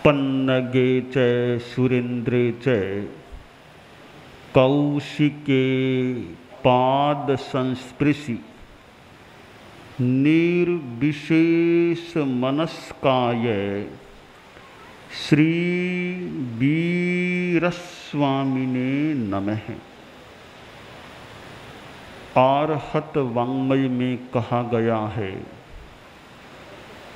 पन्नगे च सुरेन्द्रे च कौशिके पाद संस्पृशि निर्विशेष मनस्काय श्री वीरस्वामिने नमः। आर्हत वाङ्मय में कहा गया है,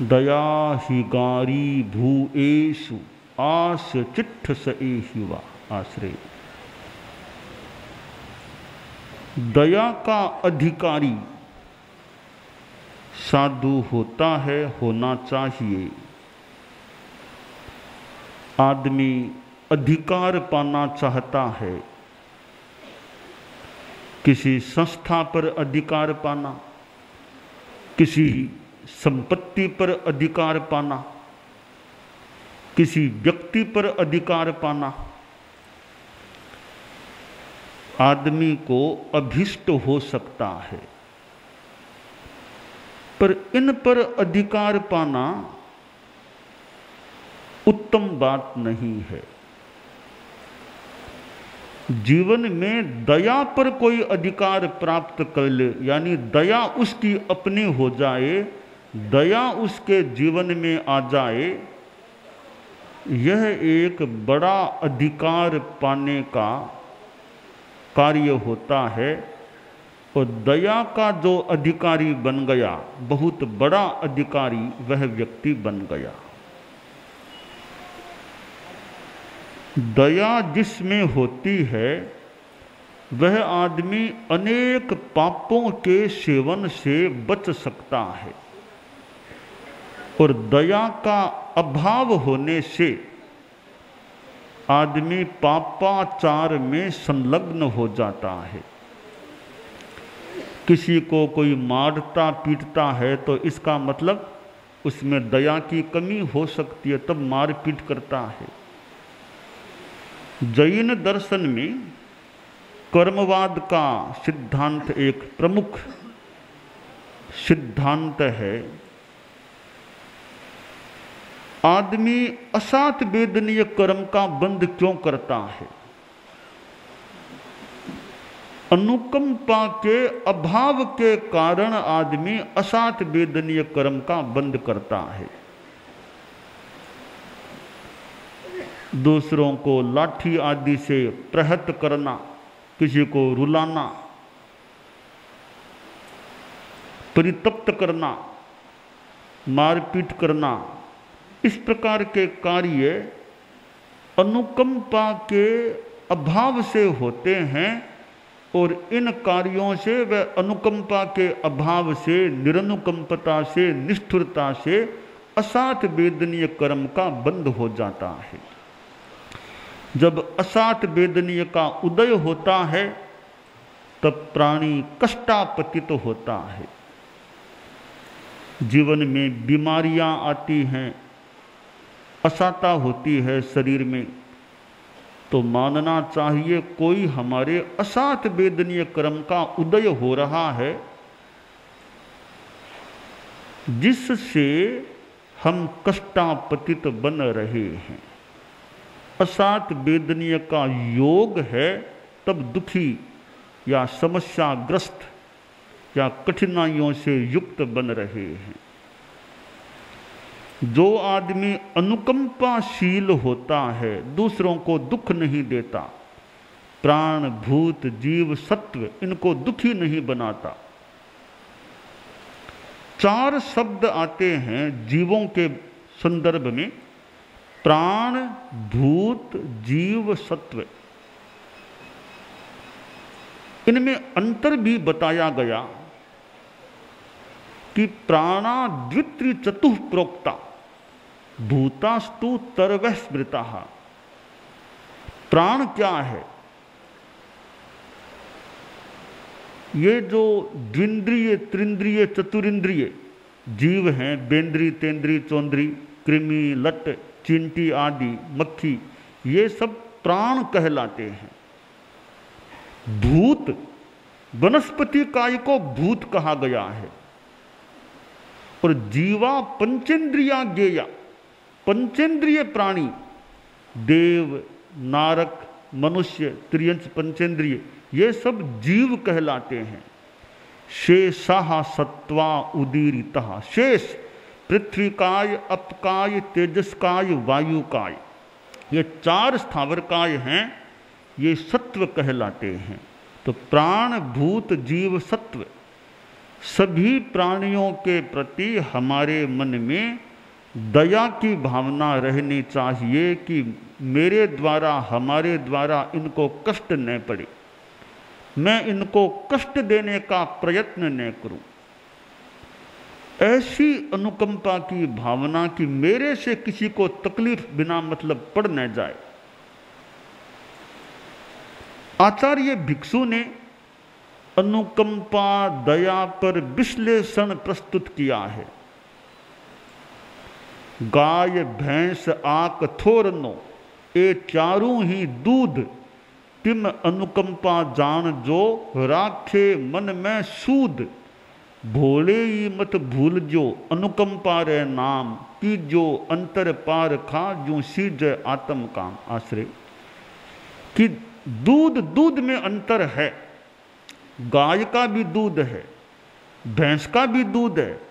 दया ही गारी भूएषु आस चिट्ठ स एहिवा आश्रय। दया का अधिकारी साधु होता है, होना चाहिए। आदमी अधिकार पाना चाहता है, किसी संस्था पर अधिकार पाना, किसी संपत्ति पर अधिकार पाना, किसी व्यक्ति पर अधिकार पाना आदमी को अभिष्ट हो सकता है, पर इन पर अधिकार पाना उत्तम बात नहीं है। जीवन में दया पर कोई अधिकार प्राप्त कर ले, यानी दया उसकी अपनी हो जाए, दया उसके जीवन में आ जाए, यह एक बड़ा अधिकार पाने का कार्य होता है। और दया का जो अधिकारी बन गया, बहुत बड़ा अधिकारी वह व्यक्ति बन गया। दया जिसमें होती है वह आदमी अनेक पापों के सेवन से बच सकता है, और दया का अभाव होने से आदमी पापाचार में संलग्न हो जाता है। किसी को कोई मारता पीटता है तो इसका मतलब उसमें दया की कमी हो सकती है, तब मार पीट करता है। जैन दर्शन में कर्मवाद का सिद्धांत एक प्रमुख सिद्धांत है। आदमी असात वेदनीय कर्म का बंध क्यों करता है? अनुकंपा के अभाव के कारण आदमी असात वेदनीय कर्म का बंध करता है। दूसरों को लाठी आदि से प्रहत करना, किसी को रुलाना, परितप्त करना, मारपीट करना, इस प्रकार के कार्य अनुकंपा के अभाव से होते हैं, और इन कार्यों से वह अनुकंपा के अभाव से, निरनुकंपता से, निष्ठुरता से असात वेदनीय कर्म का बंध हो जाता है। जब असात वेदनीय का उदय होता है तब प्राणी कष्टापतित होता है। जीवन में बीमारियां आती हैं, असाता होती है शरीर में, तो मानना चाहिए कोई हमारे असात वेदनीय कर्म का उदय हो रहा है, जिससे हम कष्टापतित बन रहे हैं। असात वेदनीय का योग है, तब दुखी या समस्याग्रस्त या कठिनाइयों से युक्त बन रहे हैं। जो आदमी अनुकंपाशील होता है, दूसरों को दुख नहीं देता, प्राण भूत जीव सत्व इनको दुखी नहीं बनाता। 4 शब्द आते हैं जीवों के संदर्भ में, प्राण भूत जीव सत्व। इनमें अंतर भी बताया गया कि प्राणा द्वित्रि चतुः प्रोक्ता भूतास्तु तरवः स्मृता। प्राण क्या है? ये जो द्विंद्रिय त्रिंद्रिय चतुरिंद्रिय जीव हैं, बेंद्री तेंद्री चौंद्री कृमि लट चींटी आदि मक्खी, ये सब प्राण कहलाते हैं। भूत, वनस्पति काय को भूत कहा गया है, और जीवा पंचेंद्रिया ज्ञेया, पंचेंद्रिय प्राणी, देव, नारक, मनुष्य, त्रियंच पंचेंद्रिय, ये सब जीव कहलाते हैं। शेषाः सत्वा उदीरितः, शेष पृथ्वीकाय, अपकाय, तेजसकाय, वायुकाय, ये 4 स्थावरकाय हैं, ये सत्व कहलाते हैं। तो प्राण, भूत, जीव, सत्व, सभी प्राणियों के प्रति हमारे मन में दया की भावना रहनी चाहिए कि मेरे द्वारा, हमारे द्वारा इनको कष्ट न पड़े, मैं इनको कष्ट देने का प्रयत्न न करूं। ऐसी अनुकंपा की भावना कि मेरे से किसी को तकलीफ बिना मतलब पड़ न जाए। आचार्य भिक्षु ने अनुकंपा दया पर विश्लेषण प्रस्तुत किया है। गाय, भैंस, आक, थोरनो, ये चारों ही दूध, तिम अनुकंपा जान जो, राखे मन में सूद, भोले ही मत भूल जो, अनुकंपा रे नाम, की जो अंतर पार खा, जो सीज आत्म काम। आश्रय कि दूध, दूध में अंतर है, गाय का भी दूध है, भैंस का भी दूध है,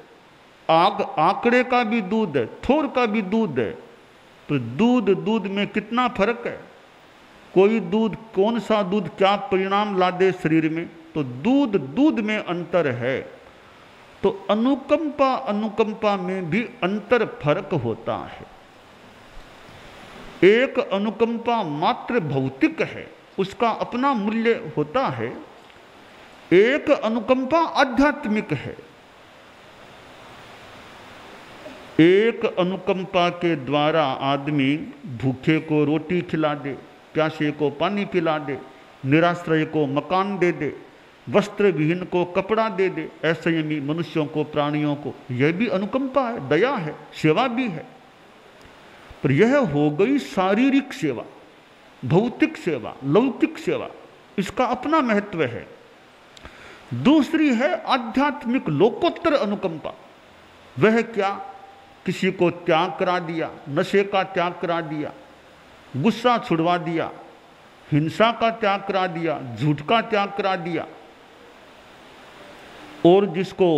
आंकड़े का भी दूध है, थोर का भी दूध है। तो दूध, दूध में कितना फर्क है, कोई दूध, कौन सा दूध क्या परिणाम ला दे शरीर में, तो दूध, दूध में अंतर है। तो अनुकंपा, अनुकंपा में भी अंतर फर्क होता है। एक अनुकंपा मात्र भौतिक है, उसका अपना मूल्य होता है। एक अनुकंपा आध्यात्मिक है। एक अनुकंपा के द्वारा आदमी भूखे को रोटी खिला दे, प्यासे को पानी पिला दे, निराश्रय को मकान दे दे, वस्त्र विहीन को कपड़ा दे दे, असंयमी मनुष्यों को, प्राणियों को, यह भी अनुकंपा है, दया है, सेवा भी है। पर यह हो गई शारीरिक सेवा, भौतिक सेवा, लौकिक सेवा, इसका अपना महत्व है। दूसरी है आध्यात्मिक लोकोत्तर अनुकंपा। वह क्या, किसी को त्याग करा दिया, नशे का त्याग करा दिया, गुस्सा छुड़वा दिया, हिंसा का त्याग करा दिया, झूठ का त्याग करा दिया, और जिसको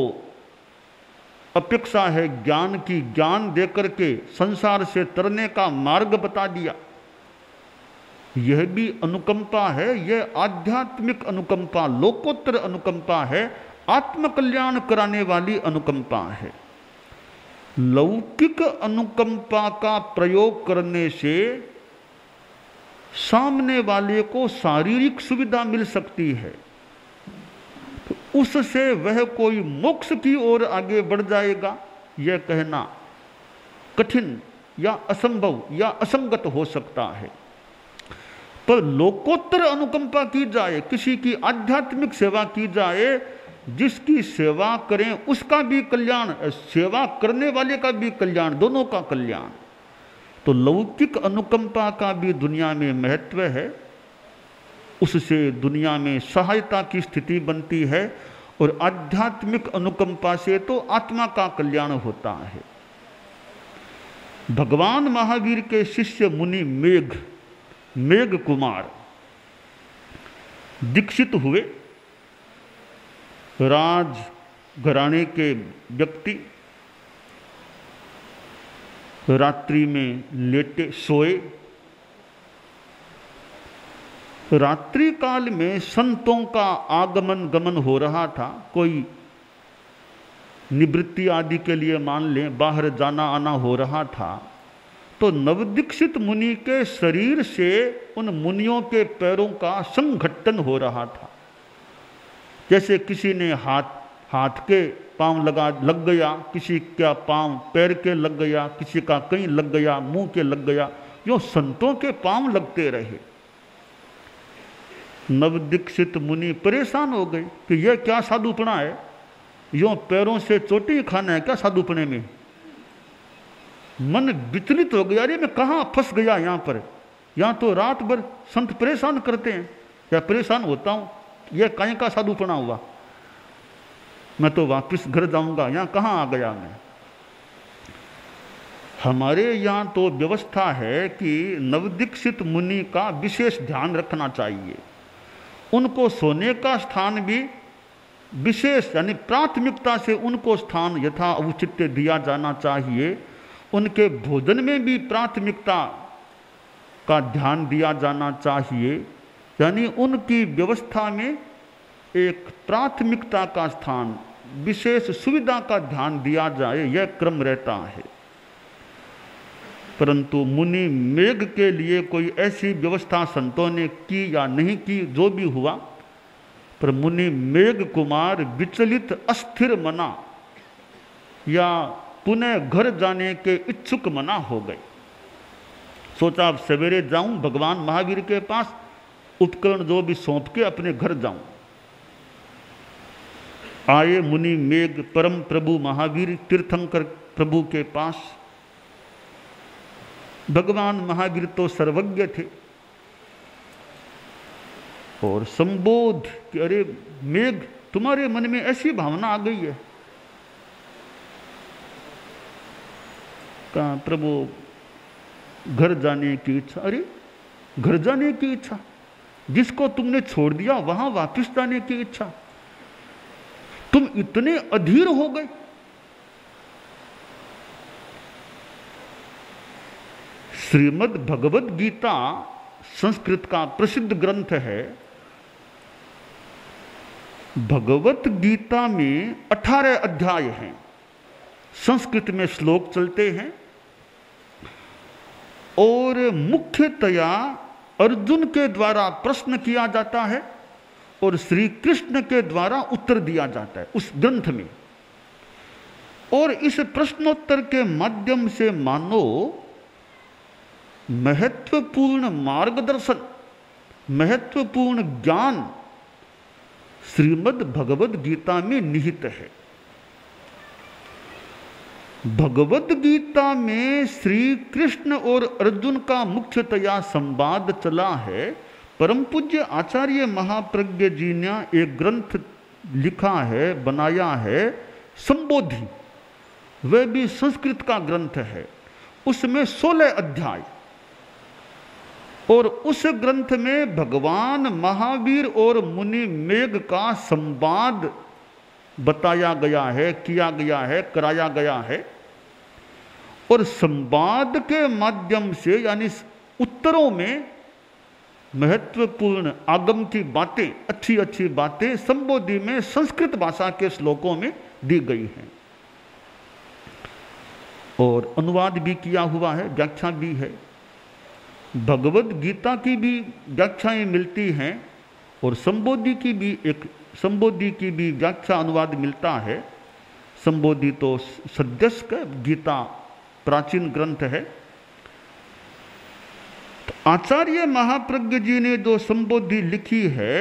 अपेक्षा है ज्ञान की, ज्ञान देकर के संसार से तरने का मार्ग बता दिया, यह भी अनुकंपा है। यह आध्यात्मिक अनुकंपा, लोकोत्तर अनुकंपा है, आत्मकल्याण कराने वाली अनुकंपा है। लौकिक अनुकंपा का प्रयोग करने से सामने वाले को शारीरिक सुविधा मिल सकती है, तो उससे वह कोई मोक्ष की ओर आगे बढ़ जाएगा, यह कहना कठिन या असंभव या असंगत हो सकता है। पर लोकोत्तर अनुकंपा की जाए, किसी की आध्यात्मिक सेवा की जाए, जिसकी सेवा करें उसका भी कल्याण, सेवा करने वाले का भी कल्याण, दोनों का कल्याण। तो लौकिक अनुकंपा का भी दुनिया में महत्व है, उससे दुनिया में सहायता की स्थिति बनती है, और आध्यात्मिक अनुकंपा से तो आत्मा का कल्याण होता है। भगवान महावीर के शिष्य मुनि मेघ कुमार दीक्षित हुए। राज घराने के व्यक्ति रात्रि में लेटे सोए। रात्रि काल में संतों का आगमन गमन हो रहा था, कोई निवृत्ति आदि के लिए मान लें बाहर जाना आना हो रहा था। तो नवदीक्षित मुनि के शरीर से उन मुनियों के पैरों का संघट्टन हो रहा था। जैसे किसी ने हाथ के पांव लग गया, किसी का पांव पैर के लग गया, किसी का कहीं लग गया, मुंह के लग गया, जो संतों के पांव लगते रहे। नवदीक्षित मुनि परेशान हो गए कि यह क्या साधुपना है, यो पैरों से चोटी खाना है क्या साधुपने में। मन विचलित हो गया, अरे मैं कहाँ फंस गया यहाँ पर, यहाँ तो रात भर संत परेशान करते हैं, या परेशान होता हूँ, यह कहीं का साधुपना हुआ, मैं तो वापस घर जाऊंगा, यहाँ कहाँ आ गया मैं। हमारे यहाँ तो व्यवस्था है कि नवदीक्षित मुनि का विशेष ध्यान रखना चाहिए। उनको सोने का स्थान भी विशेष यानी प्राथमिकता से उनको स्थान यथा औचित्य दिया जाना चाहिए। उनके भोजन में भी प्राथमिकता का ध्यान दिया जाना चाहिए, यानी उनकी व्यवस्था में एक प्राथमिकता का स्थान, विशेष सुविधा का ध्यान दिया जाए, यह क्रम रहता है। परंतु मुनि मेघ के लिए कोई ऐसी व्यवस्था संतों ने की या नहीं की, जो भी हुआ, पर मुनि मेघ कुमार विचलित अस्थिर मना या पुनः घर जाने के इच्छुक मना हो गए। सोचा अब सवेरे जाऊं भगवान महावीर के पास, उपकरण जो भी सौंप के अपने घर जाऊं। आए मुनि मेघ परम प्रभु महावीर तीर्थंकर प्रभु के पास। भगवान महावीर तो सर्वज्ञ थे और संबोध कि अरे मेघ, तुम्हारे मन में ऐसी भावना आ गई है। कहा प्रभु घर जाने की इच्छा। अरे घर जाने की इच्छा, जिसको तुमने छोड़ दिया वहां वापस जाने की इच्छा, तुम इतने अधीर हो गए। श्रीमद् भगवद गीता संस्कृत का प्रसिद्ध ग्रंथ है। भगवत गीता में 18 अध्याय हैं। संस्कृत में श्लोक चलते हैं और मुख्यतया अर्जुन के द्वारा प्रश्न किया जाता है और श्री कृष्ण के द्वारा उत्तर दिया जाता है उस ग्रंथ में। और इस प्रश्नोत्तर के माध्यम से मानो महत्वपूर्ण मार्गदर्शन, महत्वपूर्ण ज्ञान श्रीमद् भगवद गीता में निहित है। भगवद गीता में श्री कृष्ण और अर्जुन का मुख्यतया संवाद चला है। परम पूज्य आचार्य महाप्रज्ञ जी ने एक ग्रंथ लिखा है, बनाया है, संबोधि, वह भी संस्कृत का ग्रंथ है। उसमें 16 अध्याय और उस ग्रंथ में भगवान महावीर और मुनि मेघ का संवाद बताया गया है, किया गया है, कराया गया है। और संवाद के माध्यम से यानी उत्तरों में महत्वपूर्ण आगम की बातें, अच्छी अच्छी बातें संबोधि में संस्कृत भाषा के श्लोकों में दी गई हैं और अनुवाद भी किया हुआ है, व्याख्या भी है। भगवद गीता की भी व्याख्याएं मिलती हैं और संबोधि की भी व्याख्या अनुवाद मिलता है। संबोधि तो सद्यस्क गीता प्राचीन ग्रंथ है। तो आचार्य महाप्रज्ञ जी ने जो संबोधि लिखी है,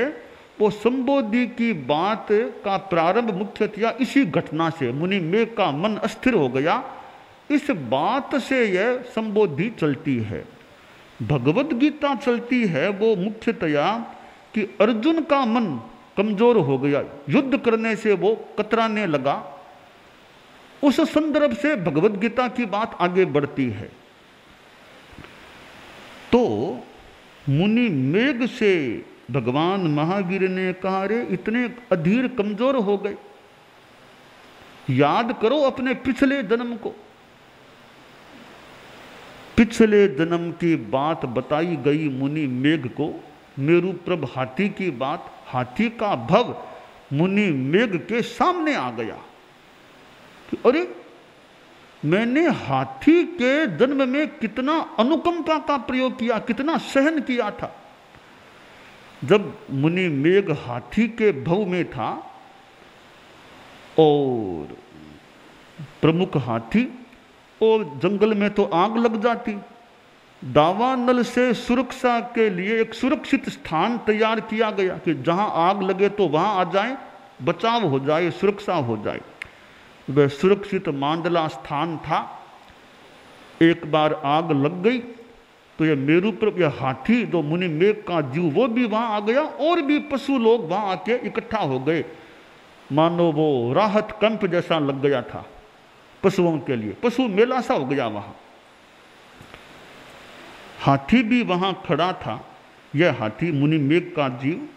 वो संबोधि की बात का प्रारंभ मुख्यतया इसी घटना से, मुनि मेघ का मन अस्थिर हो गया, इस बात से यह संबोधि चलती है। भगवद गीता चलती है वो मुख्यतया कि अर्जुन का मन कमजोर हो गया, युद्ध करने से वो कतराने लगा। उस संदर्भ से भगवद गीता की बात आगे बढ़ती है। तो मुनि मेघ से भगवान महावीर ने कहा, रे इतने अधीर कमजोर हो गए, याद करो अपने पिछले जन्म को। पिछले जन्म की बात बताई गई मुनि मेघ को, मेरुप्रभ हाथी की बात, हाथी का भव मुनि मेघ के सामने आ गया कि अरे मैंने हाथी के जन्म में कितना अनुकंपा का प्रयोग किया, कितना सहन किया था। जब मुनि मेघ हाथी के भव में था और प्रमुख हाथी, और जंगल में तो आग लग जाती, दावानल से सुरक्षा के लिए एक सुरक्षित स्थान तैयार किया गया कि जहां आग लगे तो वहां आ जाए, बचाव हो जाए, सुरक्षा हो जाए। वह सुरक्षित मांडला स्थान था। एक बार आग लग गई तो यह मेरुप्रभ, यह हाथी जो मुनि मेघ का जीव, वो भी वहां आ गया और भी पशु लोग वहां आके इकट्ठा हो गए। मानो वो राहत कैंप जैसा लग गया था पशुओं के लिए, पशु मेला सा हो गया वहां। हाथी भी वहां खड़ा था। यह हाथी मुनि मेघ का जीव,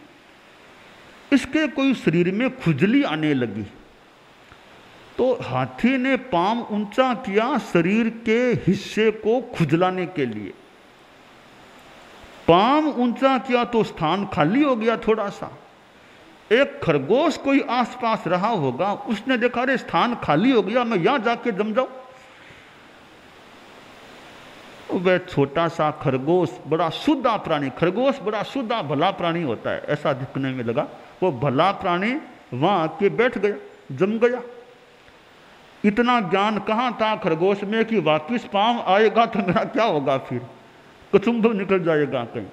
इसके कोई शरीर में खुजली आने लगी तो हाथी ने पांव ऊंचा किया शरीर के हिस्से को खुजलाने के लिए। पांव ऊंचा किया तो स्थान खाली हो गया थोड़ा सा। एक खरगोश कोई आसपास रहा होगा, उसने देखा रे स्थान खाली हो गया, मैं यहां जाके जम जाऊं। वह छोटा सा खरगोश, बड़ा शुद्धा प्राणी, खरगोश बड़ा शुद्धा भला प्राणी होता है ऐसा दिखने में लगा। वो भला प्राणी वहां आके बैठ गया, जम गया। इतना ज्ञान कहाँ था खरगोश में कि वापिस पांव आएगा तो मेरा क्या होगा, फिर कचुम्ब निकल जाएगा कहीं।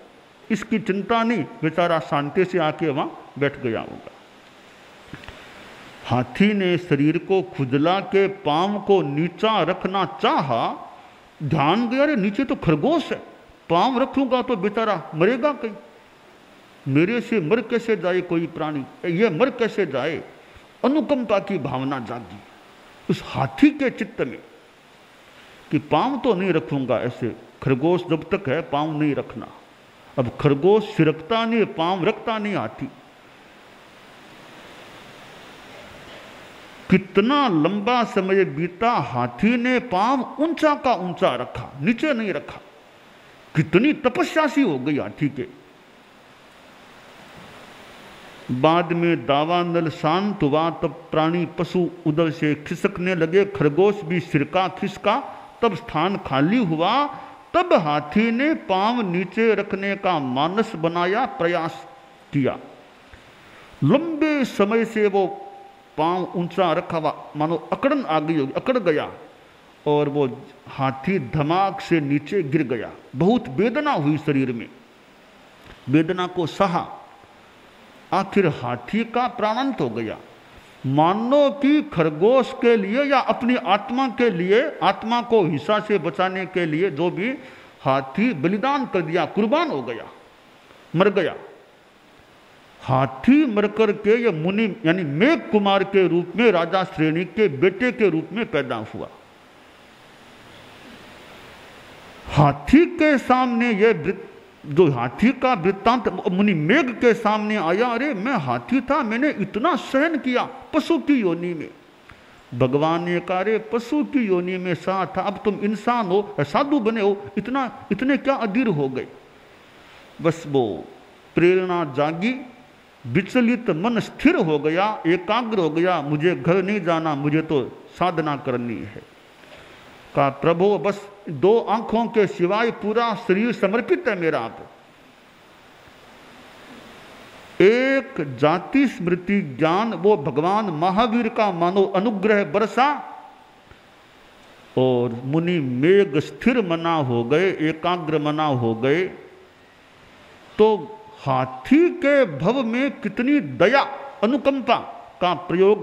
इसकी चिंता नहीं, बेचारा शांति से आके वहां बैठ गया होगा। हाथी ने शरीर को खुजला के पांव को नीचा रखना चाहा, ध्यान गया रे नीचे तो खरगोश है, पांव रखूंगा तो बेचारा मरेगा कहीं, मेरे से मर कैसे जाए कोई प्राणी, ये मर कैसे जाए। अनुकंपा की भावना जागी उस हाथी के चित्त में कि पांव तो नहीं रखूंगा ऐसे, खरगोश जब तक है पांव नहीं रखना। अब खरगोश सिरकता नहीं, पांव रखता नहीं हाथी। कितना लंबा समय बीता, हाथी ने पांव ऊंचा का ऊंचा रखा, नीचे नहीं रखा। कितनी तपस्या सी हो गई हाथी के। बाद में दावानल शांत हुआ, तब प्राणी पशु उधर से खिसकने लगे, खरगोश भी सिरका खिसका, तब स्थान खाली हुआ। तब हाथी ने पांव नीचे रखने का मानस बनाया, प्रयास किया। लंबे समय से वो पांव ऊंचा रखा हुआ, मानो अकड़न आ गई होगी, अकड़ गया और वो हाथी धमाक से नीचे गिर गया। बहुत वेदना हुई शरीर में, वेदना को सहा, आखिर हाथी का प्राणांत हो गया। मानो कि खरगोश के लिए या अपनी आत्मा के लिए, आत्मा को हिंसा से बचाने के लिए जो भी हाथी बलिदान कर दिया, कुर्बान हो गया, मर गया। हाथी मरकर के ये मुनि यानी मेघ कुमार के रूप में राजा श्रेणी के बेटे के रूप में पैदा हुआ। हाथी के सामने ये जो हाथी का वृत्तांत मुनि मेघ के सामने आया, अरे मैं हाथी था, मैंने इतना सहन किया पशु की योनि में। भगवान ने कहा रे पशु की योनि में सहा था, अब तुम इंसान हो, साधु बने हो, इतने क्या अधीर हो गए। बस वो प्रेरणा जागी, विचलित मन स्थिर हो गया, एकाग्र हो गया, मुझे घर नहीं जाना, मुझे तो साधना करनी है। कहा प्रभु बस 2 आंखों के सिवाय पूरा शरीर समर्पित है मेरा। आप एक जाति स्मृति ज्ञान, वो भगवान महावीर का मानो अनुग्रह बरसा और मुनि मेघ स्थिर मना हो गए, एकाग्र मना हो गए। तो हाथी के भव में कितनी दया अनुकंपा का प्रयोग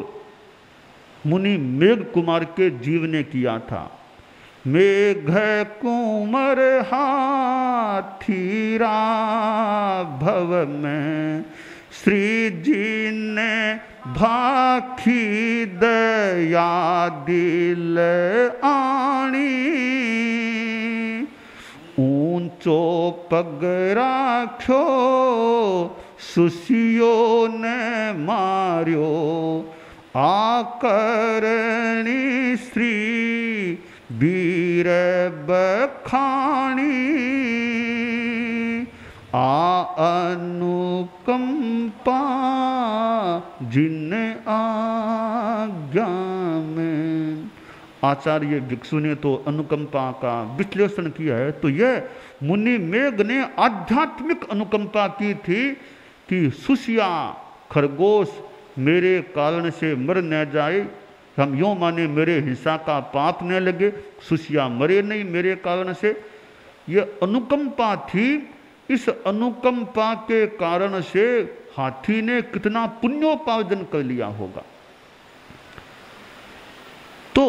मुनि मेघ कुमार के जीव ने किया था। मेघ कुंवर हाथीरा भव में श्री जी ने भाखी दया दिल आणी। ऊंचो पग राख्यो सुसियो ने मार्यो, आकरणी श्री वीर बखाणी। आ अनुकंपा जिन आज्ञा में। आचार्य भिक्षु ने तो अनुकंपा का विश्लेषण किया है, तो यह मुनि मेघ ने आध्यात्मिक अनुकंपा की थी कि सुसिया खरगोश मेरे कारण से मर न जाए, हम यूँ माने मेरे हिंसा का पाप न लगे, सुसिया मरे नहीं मेरे कारण से। यह अनुकंपा थी। इस अनुकंपा के कारण से हाथी ने कितना पुण्योपार्जन कर लिया होगा। तो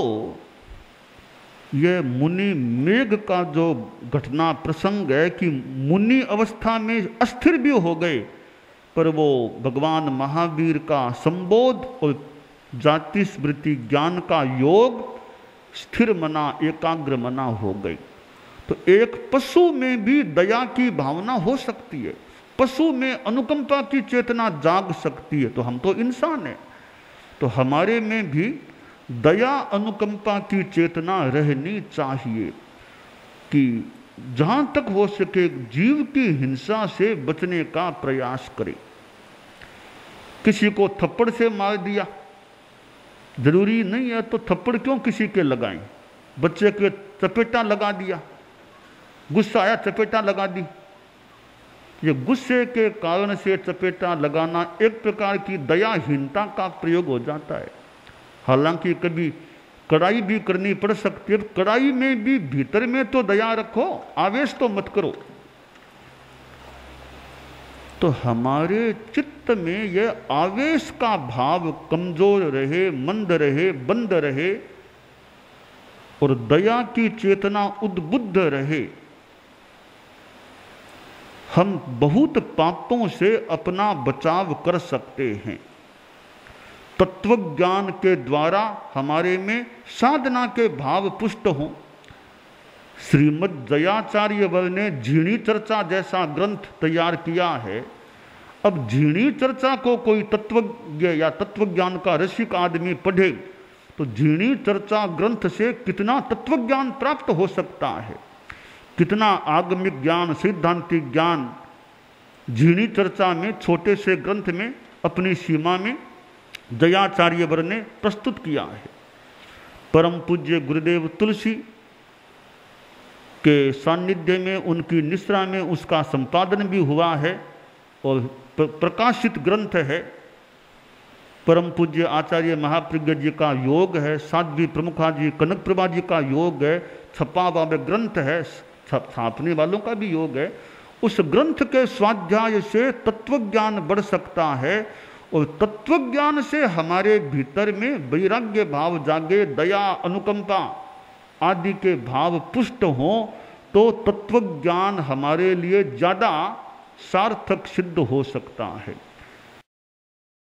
यह मुनि मेघ का जो घटना प्रसंग है कि मुनि अवस्था में अस्थिर भी हो गए, पर वो भगवान महावीर का संबोध और जाति स्मृति ज्ञान का योग स्थिर मना, एकाग्र मना हो गई। तो एक पशु में भी दया की भावना हो सकती है, पशु में अनुकंपा की चेतना जाग सकती है, तो हम तो इंसान हैं, तो हमारे में भी दया अनुकंपा की चेतना रहनी चाहिए कि जहाँ तक हो सके जीव की हिंसा से बचने का प्रयास करें। किसी को थप्पड़ से मार दिया, जरूरी नहीं है तो थप्पड़ क्यों किसी के लगाएं, बच्चे के चपेटा लगा दिया, गुस्सा आया चपेटा लगा दी, ये गुस्से के कारण से चपेटा लगाना एक प्रकार की दयाहीनता का प्रयोग हो जाता है। हालांकि कभी कड़ाई भी करनी पड़ सकती है, कड़ाई में भी भीतर में तो दया रखो, आवेश तो मत करो। तो हमारे चित्त में यह आवेश का भाव कमजोर रहे, मंद रहे, बंद रहे और दया की चेतना उद्बुद्ध रहे, हम बहुत पापों से अपना बचाव कर सकते हैं। तत्व ज्ञान के द्वारा हमारे में साधना के भाव पुष्ट हों। श्रीमद् जयाचार्य वर ने झीणी चर्चा जैसा ग्रंथ तैयार किया है। अब झीणी चर्चा को कोई तत्वज्ञ या तत्वज्ञान का रसिक आदमी पढ़े तो झीणी चर्चा ग्रंथ से कितना तत्वज्ञान प्राप्त हो सकता है, कितना आगमिक ज्ञान, सिद्धांतिक ज्ञान झीणी चर्चा में, छोटे से ग्रंथ में, अपनी सीमा में जयाचार्य वर ने प्रस्तुत किया है। परम पूज्य गुरुदेव तुलसी के सानिध्य में, उनकी निश्रा में उसका संपादन भी हुआ है और प्रकाशित ग्रंथ है। परम पूज्य आचार्य महाप्रज्ञ जी का योग है, साध्वी प्रमुखा जी, कनक प्रभा जी का योग है, छपा हुआ ग्रंथ है, छापने वालों का भी योग है। उस ग्रंथ के स्वाध्याय से तत्वज्ञान बढ़ सकता है और तत्वज्ञान से हमारे भीतर में वैराग्य भाव जागे, दया, अनुकंपा आदि के भाव पुष्ट हों तो तत्वज्ञान हमारे लिए ज़्यादा सार्थक सिद्ध हो सकता है।